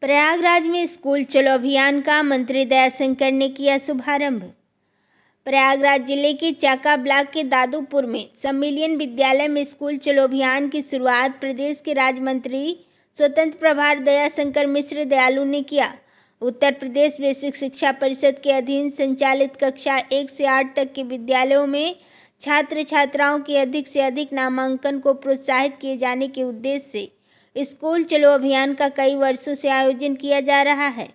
प्रयागराज में स्कूल चलो अभियान का मंत्री दयाशंकर ने किया शुभारंभ। प्रयागराज जिले के चाका ब्लॉक के दादूपुर में सम्मिलियन विद्यालय में स्कूल चलो अभियान की शुरुआत प्रदेश के राज्य मंत्री स्वतंत्र प्रभार दयाशंकर मिश्र दयालु ने किया। उत्तर प्रदेश बेसिक शिक्षा परिषद के अधीन संचालित कक्षा 1 से 8 तक के विद्यालयों में छात्र छात्राओं के अधिक से अधिक नामांकन को प्रोत्साहित किए जाने के उद्देश्य से स्कूल चलो अभियान का कई वर्षों से आयोजन किया जा रहा है।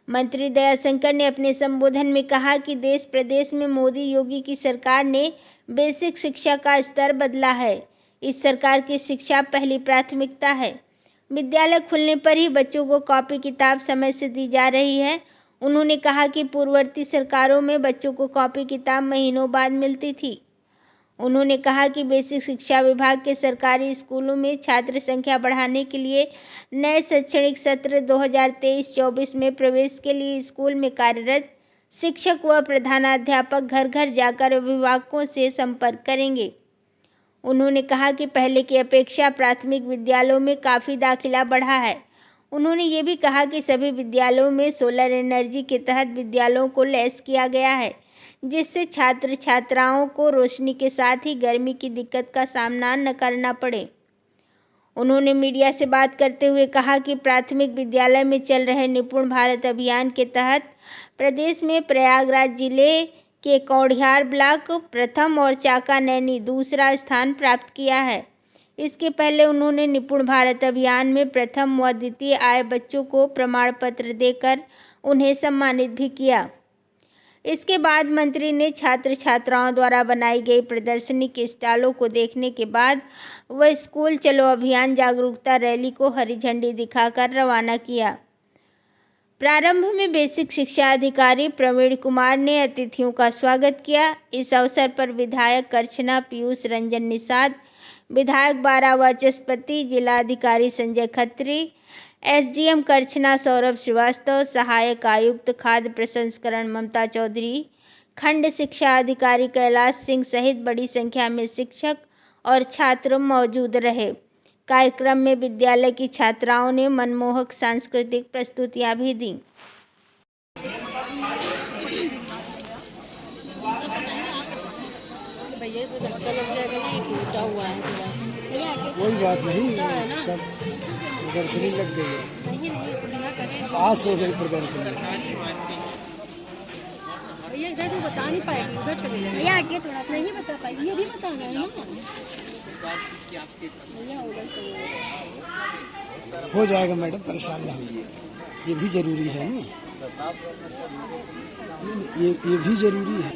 मंत्री दयाशंकर ने अपने संबोधन में कहा कि देश प्रदेश में मोदी योगी की सरकार ने बेसिक शिक्षा का स्तर बदला है। इस सरकार की शिक्षा पहली प्राथमिकता है। विद्यालय खुलने पर ही बच्चों को कॉपी किताब समय से दी जा रही है। उन्होंने कहा कि पूर्ववर्ती सरकारों में बच्चों को कॉपी किताब महीनों बाद मिलती थी। उन्होंने कहा कि बेसिक शिक्षा विभाग के सरकारी स्कूलों में छात्र संख्या बढ़ाने के लिए नए शैक्षणिक सत्र 2023-24 में प्रवेश के लिए स्कूल में कार्यरत शिक्षक व प्रधानाध्यापक घर घर जाकर अभिभावकों से संपर्क करेंगे। उन्होंने कहा कि पहले की अपेक्षा प्राथमिक विद्यालयों में काफ़ी दाखिला बढ़ा है। उन्होंने ये भी कहा कि सभी विद्यालयों में सोलर एनर्जी के तहत विद्यालयों को लैस किया गया है, जिससे छात्र छात्राओं को रोशनी के साथ ही गर्मी की दिक्कत का सामना न करना पड़े। उन्होंने मीडिया से बात करते हुए कहा कि प्राथमिक विद्यालय में चल रहे निपुण भारत अभियान के तहत प्रदेश में प्रयागराज जिले के कौड़ियार ब्लॉक प्रथम और चाका नैनी दूसरा स्थान प्राप्त किया है। इसके पहले उन्होंने निपुण भारत अभियान में प्रथम व द्वितीय आए बच्चों को प्रमाण पत्र देकर उन्हें सम्मानित भी किया। इसके बाद मंत्री ने छात्र छात्राओं द्वारा बनाई गई प्रदर्शनी के स्टॉलों को देखने के बाद वह स्कूल चलो अभियान जागरूकता रैली को हरी झंडी दिखाकर रवाना किया। प्रारंभ में बेसिक शिक्षा अधिकारी प्रवीण कुमार ने अतिथियों का स्वागत किया। इस अवसर पर विधायक अर्चना पीयूष रंजन निषाद, विधायक बारा वाचस्पति, जिला अधिकारी संजय खत्री, एसडीएम करछना सौरभ श्रीवास्तव, सहायक आयुक्त खाद्य प्रसंस्करण ममता चौधरी, खंड शिक्षा अधिकारी कैलाश सिंह सहित बड़ी संख्या में शिक्षक और छात्र मौजूद रहे। कार्यक्रम में विद्यालय की छात्राओं ने मनमोहक सांस्कृतिक प्रस्तुतियां भी दी। कोई बात नहीं, सब प्रदर्शनी लग गई है, पास हो गई प्रदर्शनी। भैया इधर तो बता नहीं पाएगी, उधर चले जाएंगे। भैया हटिए थोड़ा, नहीं बता पाएगी, ये भी बताना है ना। हो जाएगा मैडम, परेशान ना होइए, ये भी जरूरी है ना, ये भी जरूरी है।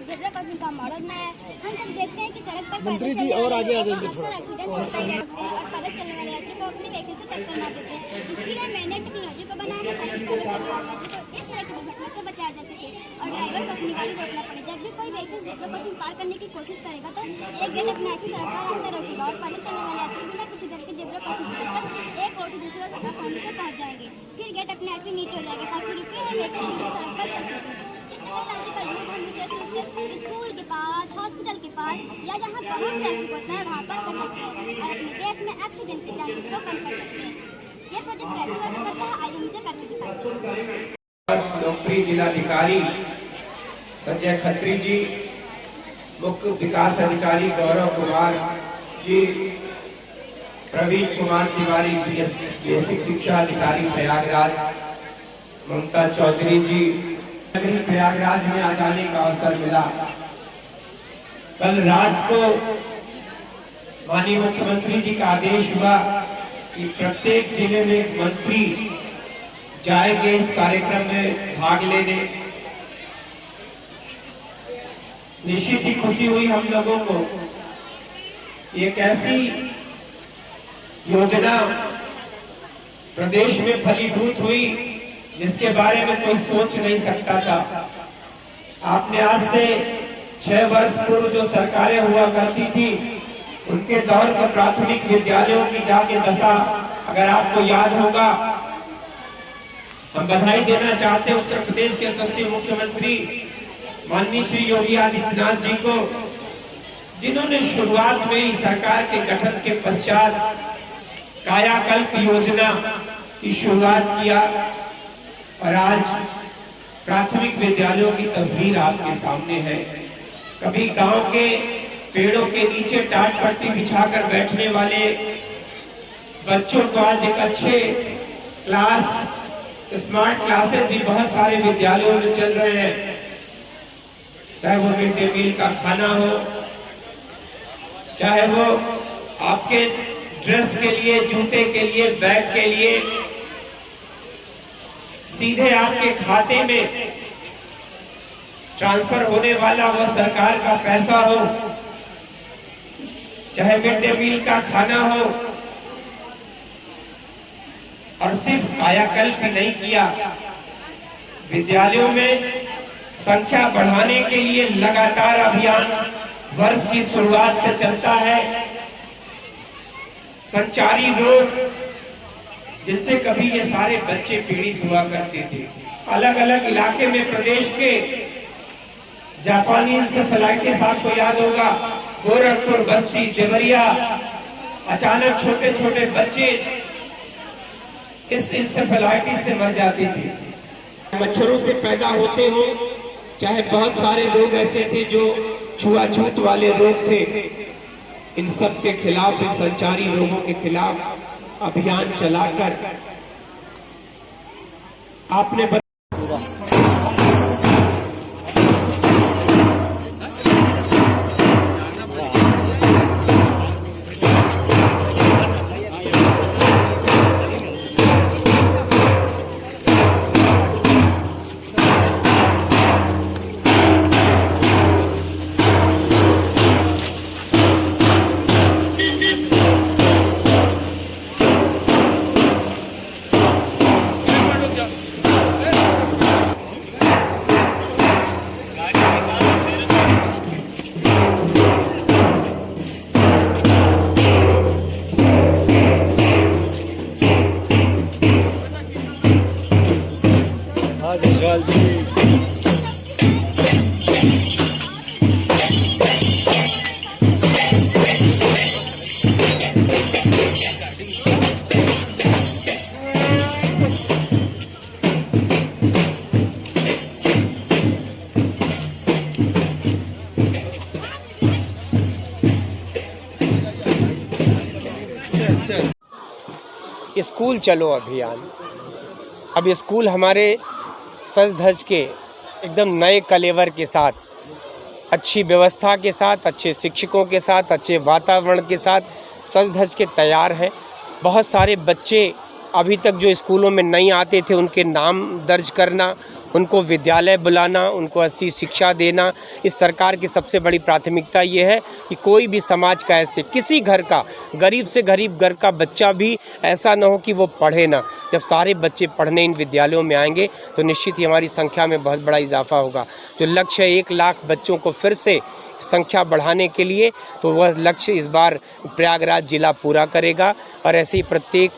मंत्री जी और आगे आ जाइए थोड़ा सा। और पैदल चलने वाले यात्री को अपने व्हीकल से टक्कर मार देते हैं। इसके लिए मैंने टेक्नोलॉजी को बनाया है ताकि पैदल चलने वाले यात्री को इस तरह की दुर्घटना से बचाया जा सके और ड्राइवर को अपनी गाड़ी रोकना पड़े। जब भी कोई व्हीकल जेब्रा क्रॉसिंग पार करने की कोशिश करेगा तो एक गेट अपने आप ही सड़क का रास्ता रोकेगा और पैदल चलने वाले यात्री बिना किसी डर के जेब्रा क्रॉसिंग पर चलकर एक ओर से दूसरी ओर आसानी से पहुंच जाएंगे। फिर गेट अपने आप ही नीचे हो जाएगा ताकि रुके हुए व्हीकल सीधे सड़क पर चल सके। का यूज हम विशेष रूप से स्कूल के पास, हॉस्पिटल के पास या जहाँ बहुत ट्रैफिक होता है वहाँ पर कर सकते हैं और अपने देश में एक्सीडेंट के चांसेस को कम कर सकते हैं। ये प्रोजेक्ट कैसे वर्क करता है, आइए हमसे करके दिखाएं। लोकप्रिय जिलाधिकारी संजय खत्री जी, मुख्य विकास अधिकारी गौरव कुमार जी, प्रवीण कुमार तिवारी बेसिक शिक्षा अधिकारी प्रयागराज, ममता चौधरी जी, प्रयागराज में आ जाने का अवसर मिला। कल रात को माननीय मुख्यमंत्री जी का आदेश हुआ कि प्रत्येक जिले में एक मंत्री जाएंगे इस कार्यक्रम में भाग लेने। निश्चित ही खुशी हुई हम लोगों को। एक ऐसी योजना प्रदेश में फलीभूत हुई जिसके बारे में कोई सोच नहीं सकता था। आपने आज से 6 वर्ष पूर्व जो सरकारें हुआ करती थी उनके दौर के प्राथमिक विद्यालयों की जाके दशा अगर आपको याद होगा, हम बधाई देना चाहते हैं उत्तर प्रदेश के यशस्वी मुख्यमंत्री माननीय श्री योगी आदित्यनाथ जी को, जिन्होंने शुरुआत में ही सरकार के गठन के पश्चात कायाकल्प योजना की शुरुआत किया और आज प्राथमिक विद्यालयों की तस्वीर आपके सामने है। कभी गांव के पेड़ों के नीचे टाट पट्टी बिछाकर बैठने वाले बच्चों को आज एक अच्छे क्लास, स्मार्ट क्लासेस भी बहुत सारे विद्यालयों में चल रहे हैं। चाहे वो मिड डे मील का खाना हो, चाहे वो आपके ड्रेस के लिए, जूते के लिए, बैग के लिए सीधे आपके खाते में ट्रांसफर होने वाला वो सरकार का पैसा हो, चाहे मिड डे मील का खाना हो। और सिर्फ कायाकल्प नहीं किया, विद्यालयों में संख्या बढ़ाने के लिए लगातार अभियान वर्ष की शुरुआत से चलता है। संचारी रोग जिनसे कभी ये सारे बच्चे पीड़ित हुआ करते थे, अलग अलग इलाके में प्रदेश के जापानी इंसेफेलाइटिस आपको याद होगा, गोरखपुर, बस्ती, देवरिया, अचानक छोटे छोटे बच्चे इस इंसेफेलाइटिस से मर जाते थे। मच्छरों से पैदा होते हो, चाहे बहुत सारे लोग ऐसे थे जो छुआछूत वाले रोग थे, इन सब के खिलाफ, इन संचारी रोगों के खिलाफ अभियान चलाकर आपने स्कूल चलो अभियान। अब स्कूल हमारे सज धज के एकदम नए कलेवर के साथ, अच्छी व्यवस्था के साथ, अच्छे शिक्षकों के साथ, अच्छे वातावरण के साथ सज धज के तैयार हैं। बहुत सारे बच्चे अभी तक जो स्कूलों में नहीं आते थे, उनके नाम दर्ज करना, उनको विद्यालय बुलाना, उनको अच्छी शिक्षा देना, इस सरकार की सबसे बड़ी प्राथमिकता ये है कि कोई भी समाज का ऐसे किसी घर का, गरीब से गरीब घर का बच्चा भी ऐसा ना हो कि वो पढ़े ना। जब सारे बच्चे पढ़ने इन विद्यालयों में आएंगे तो निश्चित ही हमारी संख्या में बहुत बड़ा इजाफा होगा। जो लक्ष्य 1 लाख बच्चों को फिर से संख्या बढ़ाने के लिए, तो वह लक्ष्य इस बार प्रयागराज जिला पूरा करेगा और ऐसे ही प्रत्येक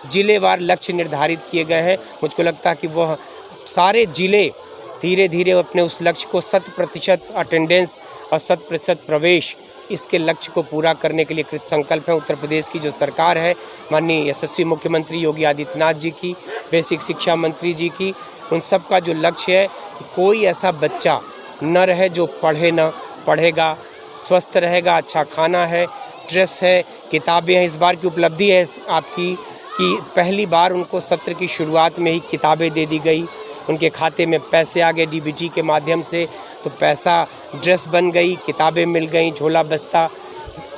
जिलेवार लक्ष्य निर्धारित किए गए हैं। मुझको लगता है कि वह सारे जिले धीरे धीरे अपने उस लक्ष्य को 100% अटेंडेंस और 100% प्रवेश, इसके लक्ष्य को पूरा करने के लिए कृत संकल्प है। उत्तर प्रदेश की जो सरकार है, माननीय यशस्वी मुख्यमंत्री योगी आदित्यनाथ जी की, बेसिक शिक्षा मंत्री जी की, उन सब का जो लक्ष्य है कि कोई ऐसा बच्चा न रहे जो पढ़े न, पढ़ेगा, स्वस्थ रहेगा, अच्छा खाना है, ड्रेस है, किताबें हैं। इस बार की उपलब्धि है आपकी कि पहली बार उनको सत्र की शुरुआत में ही किताबें दे दी गई, उनके खाते में पैसे आ गए डीबीटी के माध्यम से, तो पैसा, ड्रेस बन गई, किताबें मिल गई, झोला बस्ता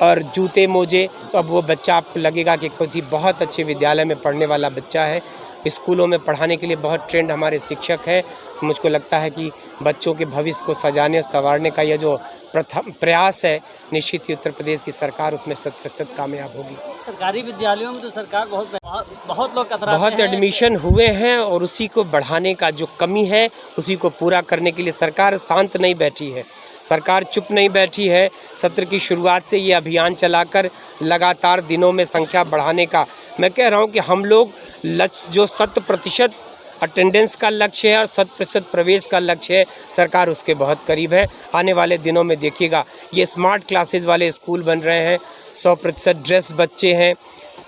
और जूते मोजे। तो अब वो बच्चा आपको लगेगा कि कोई बहुत अच्छे विद्यालय में पढ़ने वाला बच्चा है। स्कूलों में पढ़ाने के लिए बहुत ट्रेंड हमारे शिक्षक हैं। तो मुझको लगता है कि बच्चों के भविष्य को सजाने और संवारने का यह जो प्रथम प्रयास है, निश्चित ही उत्तर प्रदेश की सरकार उसमें 100% कामयाब होगी। सरकारी विद्यालयों में तो सरकार बहुत लोग कतराते हैं। बहुत एडमिशन हुए हैं और उसी को बढ़ाने का जो कमी है, उसी को पूरा करने के लिए सरकार शांत नहीं बैठी है, सरकार चुप नहीं बैठी है। सत्र की शुरुआत से ये अभियान चलाकर लगातार दिनों में संख्या बढ़ाने का, मैं कह रहा हूँ कि हम लोग लक्ष्य जो 100% अटेंडेंस का लक्ष्य है और 100% प्रवेश का लक्ष्य है, सरकार उसके बहुत करीब है। आने वाले दिनों में देखिएगा ये स्मार्ट क्लासेस वाले स्कूल बन रहे हैं, 100% ड्रेस बच्चे हैं,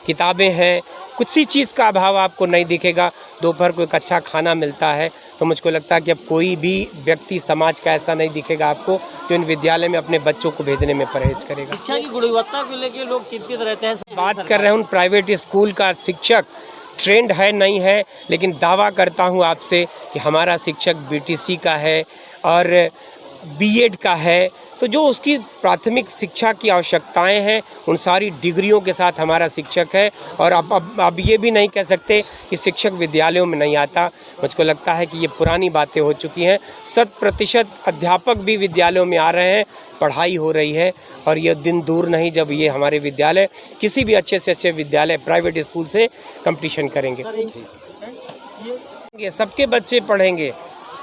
किताबें हैं, किसी चीज़ का अभाव आपको नहीं दिखेगा। दोपहर को एक अच्छा खाना मिलता है, तो मुझको लगता है कि अब कोई भी व्यक्ति समाज का ऐसा नहीं दिखेगा आपको जो इन विद्यालय में अपने बच्चों को भेजने में परहेज करेगा। शिक्षा की गुणवत्ता को लेकर लोग चिंतित रहते हैं। बात कर रहे हैं उन प्राइवेट स्कूल का शिक्षक ट्रेंड है नहीं है, लेकिन दावा करता हूं आपसे कि हमारा शिक्षक बीटीसी का है और बीएड का है, तो जो उसकी प्राथमिक शिक्षा की आवश्यकताएं हैं उन सारी डिग्रियों के साथ हमारा शिक्षक है। और अब ये भी नहीं कह सकते कि शिक्षक विद्यालयों में नहीं आता। मुझको लगता है कि ये पुरानी बातें हो चुकी हैं। 100% अध्यापक भी विद्यालयों में आ रहे हैं, पढ़ाई हो रही है और ये दिन दूर नहीं जब ये हमारे विद्यालय किसी भी अच्छे से अच्छे विद्यालय प्राइवेट स्कूल से कंपटीशन करेंगे। सबके बच्चे पढ़ेंगे।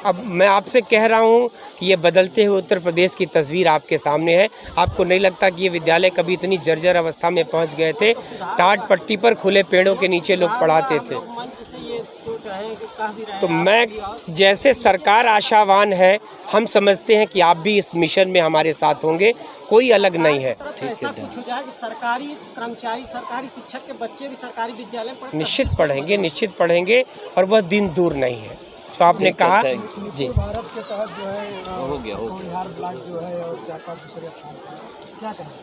अब मैं आपसे कह रहा हूँ कि ये बदलते हुए उत्तर प्रदेश की तस्वीर आपके सामने है। आपको नहीं लगता कि ये विद्यालय कभी इतनी जर्जर अवस्था में पहुँच गए थे? टाट पट्टी पर खुले पेड़ों के नीचे लोग पढ़ाते थे। तो मैं जैसे सरकार आशावान है, हम समझते हैं कि आप भी इस मिशन में हमारे साथ होंगे, कोई अलग नहीं है। ऐसा कुछ हो जाए कि सरकारी कर्मचारी, सरकारी शिक्षक के बच्चे भी सरकारी विद्यालय में निश्चित पढ़ेंगे और वह दिन दूर नहीं है। तो आपने कहा जी, भारत के तहत जो है हो गया बिहार ब्लॉक जो है और चाका दूसरे स्थान पर, क्या कहें?